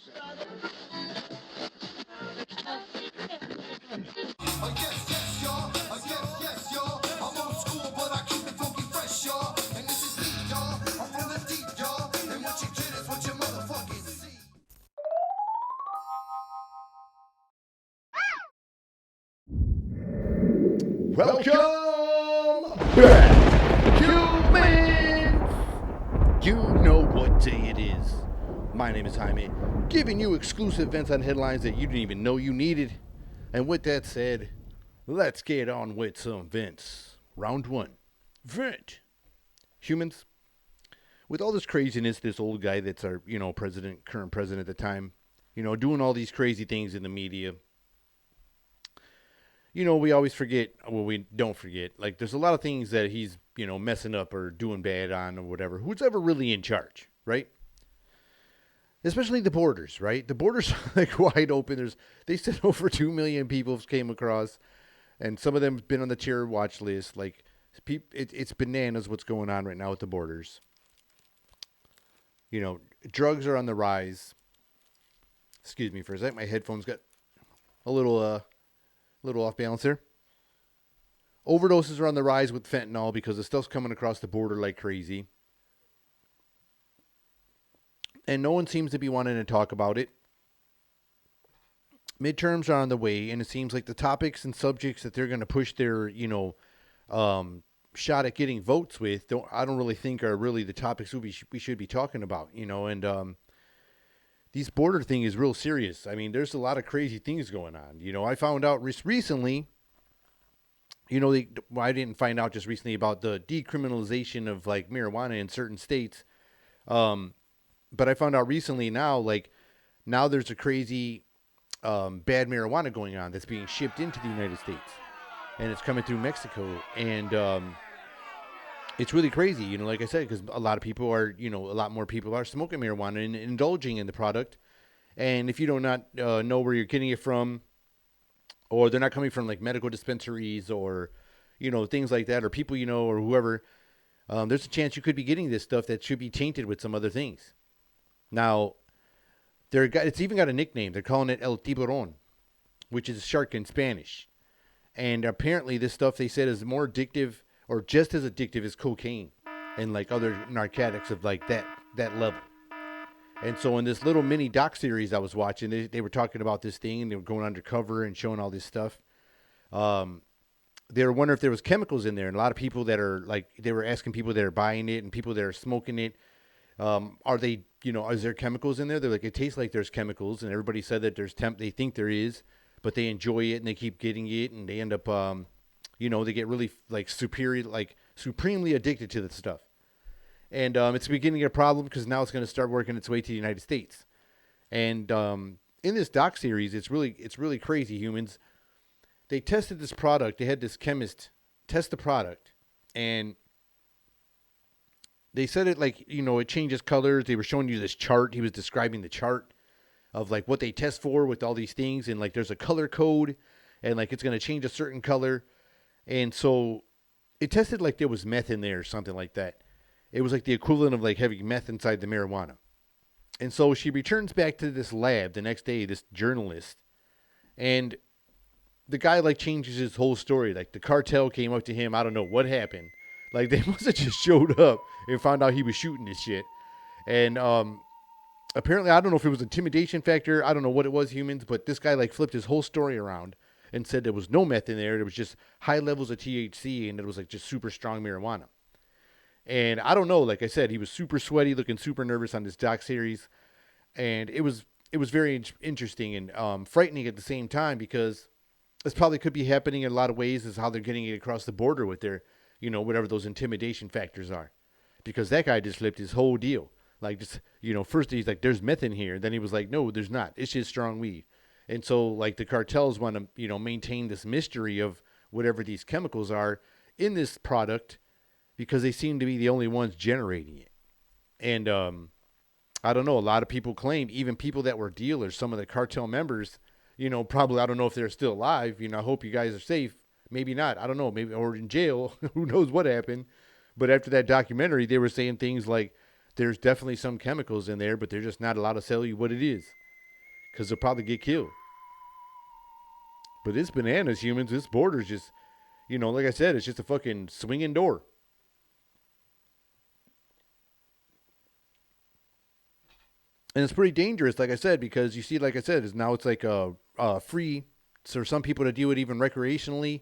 Yes, y'all. Yes, y'all. I'm old school, but I keep it funky fresh, y'all. And this is deep, y'all. I'm from the deep, y'all. And what you get is what you motherfucking see. Welcome back, humans! You know what day it is. My name is Jaime, giving you exclusive events on headlines that you didn't even know you needed. And with that said, let's get on with some vents. Round one. Vent. Humans, with all this craziness, this old guy that's our, current president at the time, doing all these crazy things in the media, we always forget. Well, we don't forget. Like, there's a lot of things that he's, messing up or doing bad on or whatever. Who's ever really in charge, right? Especially the borders, right? The borders are like wide open. They said over 2 million people came across, and some of them have been on the terror watch list. Like, it's bananas what's going on right now with the borders. Drugs are on the rise. Excuse me for a sec. My headphones got a little off balance there. Overdoses are on the rise with fentanyl because the stuff's coming across the border like crazy. And no one seems to be wanting to talk about it. Midterms are on the way, and it seems like the topics and subjects that they're going to push their, shot at getting votes with, I don't really think are really the topics we should be talking about, and these border thing is real serious. I mean, there's a lot of crazy things going on. I found out recently, I didn't find out just recently about the decriminalization of like marijuana in certain states. But I found out recently now there's a crazy bad marijuana going on that's being shipped into the United States, and it's coming through Mexico, and it's really crazy, like I said, because a lot of people are, a lot more people are smoking marijuana and indulging in the product, and if you do not know where you're getting it from, or they're not coming from like medical dispensaries or, things like that, or people or whoever, there's a chance you could be getting this stuff that should be tainted with some other things. Now, it's even got a nickname. They're calling it El Tiburon, which is shark in Spanish. And apparently this stuff, they said, is more addictive or just as addictive as cocaine and like other narcotics of like that level. And so in this little mini doc series I was watching, they were talking about this thing, and they were going undercover and showing all this stuff. They were wondering if there was chemicals in there, and a lot of people that are like, they were asking people that are buying it and people that are smoking it, are they, is there chemicals in there? They're like, it tastes like there's chemicals, and everybody said that they think there is, but they enjoy it and they keep getting it, and they end up, they get really like supremely addicted to the stuff. And it's beginning a problem because now it's going to start working its way to the United States. And in this doc series, it's really crazy, humans. They tested this product. They had this chemist test the product, and they said it like, it changes colors. They were showing you this chart. He was describing the chart of like what they test for with all these things, and like there's a color code, and like it's going to change a certain color. And so it tested like there was meth in there or something like that. It was like the equivalent of like having meth inside the marijuana. And so she returns back to this lab the next day, this journalist, and the guy like changes his whole story. Like the cartel came up to him. I don't know what happened. Like they must have just showed up and found out he was shooting this shit. And apparently, I don't know if it was intimidation factor. I don't know what it was, humans, but this guy like flipped his whole story around and said there was no meth in there. There was just high levels of THC, and it was like just super strong marijuana. And I don't know, like I said, he was super sweaty, looking super nervous on this doc series. And it was very interesting and frightening at the same time, because this probably could be happening in a lot of ways, is how they're getting it across the border with their, whatever those intimidation factors are. Because that guy just flipped his whole deal. Like, just, first he's like, there's meth in here. Then he was like, no, there's not. It's just strong weed. And so, like, the cartels want to, maintain this mystery of whatever these chemicals are in this product, because they seem to be the only ones generating it. And I don't know, a lot of people claim, even people that were dealers, some of the cartel members, probably, I don't know if they're still alive. I hope you guys are safe. Maybe not. I don't know. Maybe, or in jail. Who knows what happened. But after that documentary, they were saying things like, there's definitely some chemicals in there, but they're just not allowed to tell you what it is. because they'll probably get killed. But it's bananas, humans. This border's just, like I said, it's just a fucking swinging door. And it's pretty dangerous, like I said, because you see, like I said, is now it's like free for some people to do it even recreationally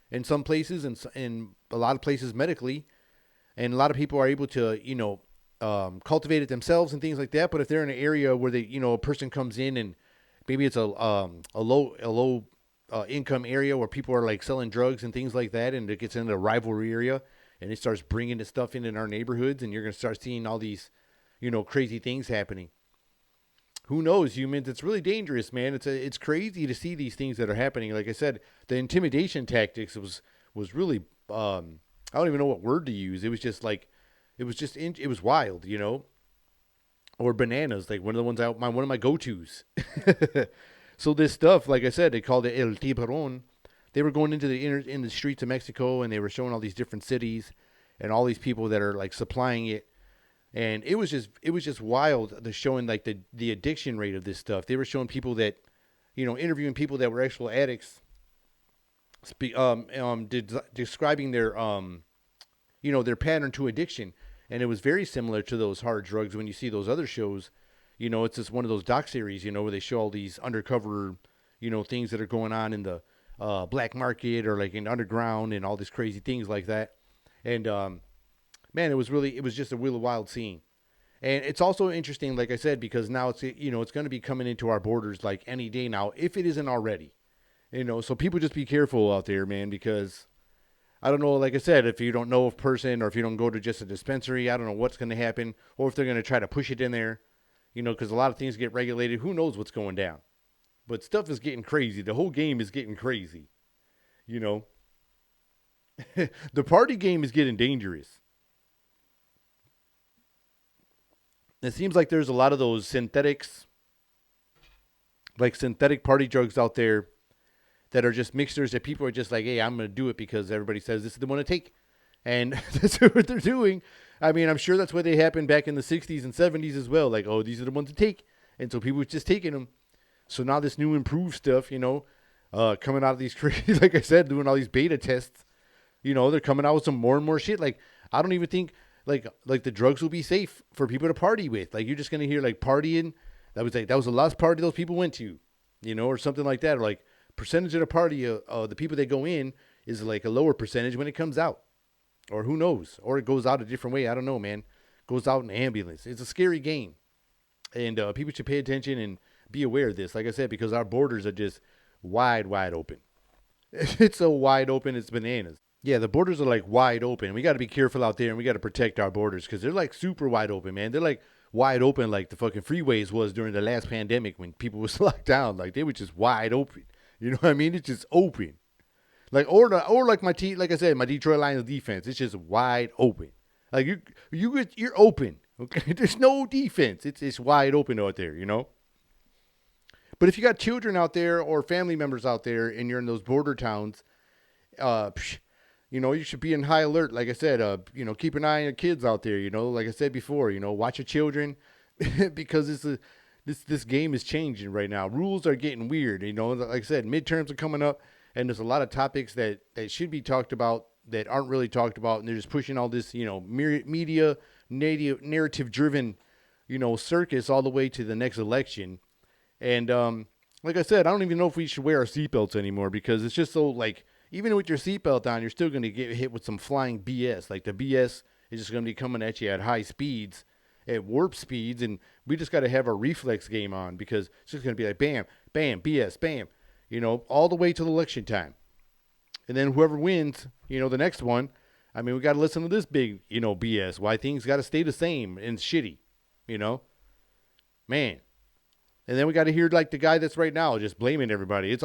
in some places, and in a lot of places medically. And a lot of people are able to, cultivate it themselves and things like that. But if they're in an area where a person comes in and maybe it's a low income area where people are like selling drugs and things like that, and it gets into a rivalry area, and it starts bringing the stuff in our neighborhoods, and you're gonna start seeing all these, crazy things happening. Who knows, humans? It's really dangerous, man. It's crazy to see these things that are happening. Like I said, the intimidation tactics was really I don't even know what word to use. It was just like it was wild, or bananas, like one of the ones one of my go-tos. So this stuff, like I said, they called it El Tiburon. They were going into in the streets of Mexico, and they were showing all these different cities and all these people that are like supplying it. And it was just wild. They're showing like the addiction rate of this stuff. They were showing people that, interviewing people that were actual addicts, describing their their pattern to addiction, and it was very similar to those hard drugs. When you see those other shows, it's just one of those doc series, where they show all these undercover, things that are going on in the black market or like in underground and all these crazy things like that. And man, it was just a really wild scene. And it's also interesting, like I said, because now it's going to be coming into our borders like any day now, if it isn't already. So people just be careful out there, man, because I don't know, like I said, if you don't know a person or if you don't go to just a dispensary, I don't know what's going to happen, or if they're going to try to push it in there, because a lot of things get regulated. Who knows what's going down? But stuff is getting crazy. The whole game is getting crazy. The party game is getting dangerous. It seems like there's a lot of those synthetic party drugs out there that are just mixtures that people are just like, hey, I'm going to do it because everybody says this is the one to take. And that's what they're doing. I mean, I'm sure that's what they happened back in the 60s and 70s as well. Like, oh, these are the ones to take. And so people were just taking them. So now this new improved stuff, coming out of these crazy, like I said, doing all these beta tests, they're coming out with some more and more shit. Like, I don't even think like the drugs will be safe for people to party with. Like, you're just going to hear like partying. That was the last party those people went to, or something like that. Or like percentage of the party, the people that go in is like a lower percentage when it comes out. Or who knows? Or it goes out a different way. I don't know, man. Goes out in an ambulance. It's a scary game. And people should pay attention and be aware of this. Like I said, because our borders are just wide open. It's so wide open, it's bananas. Yeah, the borders are like wide open. We got to be careful out there, and we got to protect our borders because they're like super wide open, man. They're like wide open like the fucking freeways was during the last pandemic when people was locked down. Like they were just wide open. You know what I mean? It's just open. Like like like I said, my Detroit Lions defense, it's just wide open. Like you're open. Okay, there's no defense. It's wide open out there. But if you got children out there or family members out there, and you're in those border towns, you should be in high alert. Like I said, keep an eye on your kids out there. Like I said before, watch your children because this game is changing right now. Rules are getting weird. Like I said, midterms are coming up. And there's a lot of topics that should be talked about that aren't really talked about. And they're just pushing all this, media narrative-driven, circus all the way to the next election. And like I said, I don't even know if we should wear our seatbelts anymore because it's just so, like, even with your seatbelt on, you're still going to get hit with some flying BS. Like, the BS is just going to be coming at you at high speeds, at warp speeds. And we just got to have our reflex game on because it's just going to be like, bam, bam, BS, bam. All the way to the election time. And then whoever wins, the next one, I mean, we got to listen to this big, BS. Why things got to stay the same and shitty, Man. And then we got to hear, like, the guy that's right now just blaming everybody. It's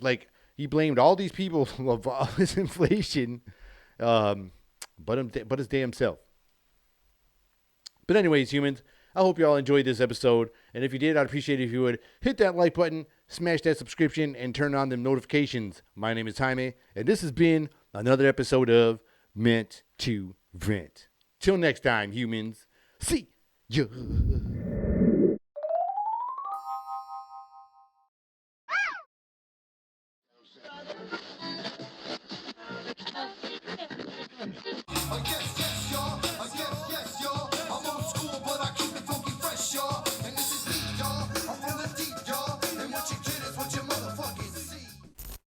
like he blamed all these people of all this inflation, but his damn self. But anyways, humans, I hope you all enjoyed this episode. And if you did, I'd appreciate it if you would hit that like button, smash that subscription, and turn on them notifications. My name is Jaime, and this has been another episode of Meant to Vent. Till next time, humans. See ya.